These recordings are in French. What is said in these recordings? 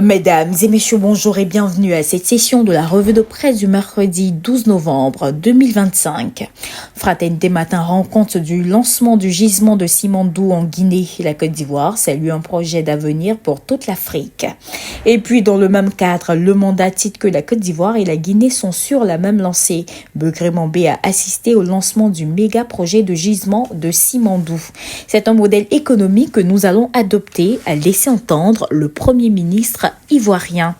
Mesdames et messieurs, bonjour et bienvenue à cette session de la revue de presse du mercredi 12 novembre 2025. Fraternité Matin rend compte du lancement du gisement de Simandou en Guinée. La Côte d'Ivoire salue un projet d'avenir pour toute l'Afrique. Et puis dans le même cadre, le mandat titre que la Côte d'Ivoire et la Guinée sont sur la même lancée. Begré Mambé a assisté au lancement du méga projet de gisement de Simandou. C'est un modèle économique que nous allons adopter, a laissé entendre le Premier ministre ivoirien.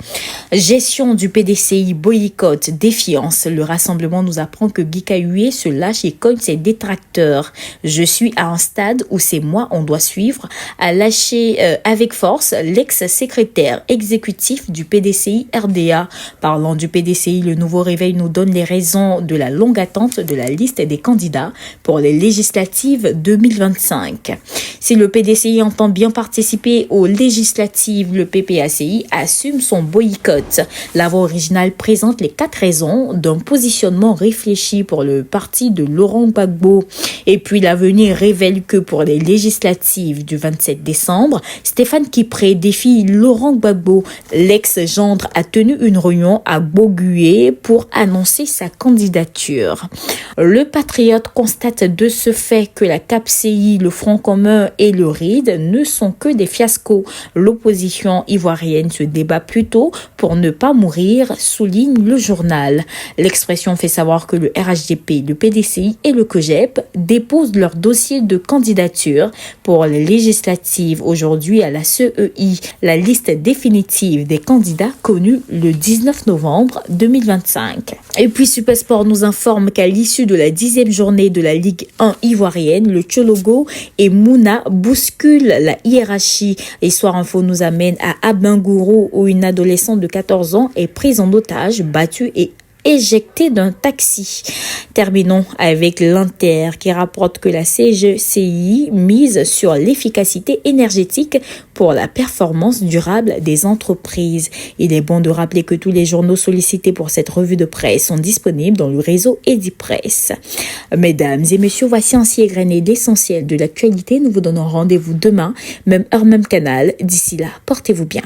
Gestion du PDCI, boycott, défiance. Le rassemblement nous apprend que Guy Kahué se lâche et cogne ses détracteurs. Je suis à un stade où c'est moi on doit suivre, a lâché avec force l'ex-secrétaire exécutif du PDCI RDA. Parlant du PDCI, le nouveau réveil nous donne les raisons de la longue attente de la liste des candidats pour les législatives 2025. Si le PDCI entend bien participer aux législatives, le PPACI assume son boycott. La voix originale présente les 4 raisons d'un positionnement réfléchi pour le parti de Laurent Gbagbo. Et puis l'avenir révèle que pour les législatives du 27 décembre, Stéphane Kipré défie Laurent Gbagbo. L'ex-gendre a tenu une réunion à Bogué pour annoncer sa candidature. Le Patriote constate de ce fait que la CAPCI, le Front commun et le RID ne sont que des fiascos. L'opposition ivoirienne se débat plutôt pour ne pas mourir, souligne le journal. L'expression fait savoir que le RHDP, le PDCI et le COGEP déposent leur dossier de candidature pour les législatives aujourd'hui à la CEI. La liste définitive des candidats connue le 19 novembre 2025. Et puis Supersport nous informe qu'à l'issue de la 10e journée de la Ligue 1 ivoirienne, le Tchologo et Mouna bousculent la hiérarchie. Histoire Info nous amène à Abingourou où une adolescente de 14 ans est prise en otage, battue et éjectée d'un taxi. Terminons avec l'Inter qui rapporte que la CGCI mise sur l'efficacité énergétique pour la performance durable des entreprises. Il est bon de rappeler que tous les journaux sollicités pour cette revue de presse sont disponibles dans le réseau Edipresse. Mesdames et messieurs, voici ainsi égrené l'essentiel de l'actualité. Nous vous donnons rendez-vous demain, même heure, même canal. D'ici là, portez-vous bien.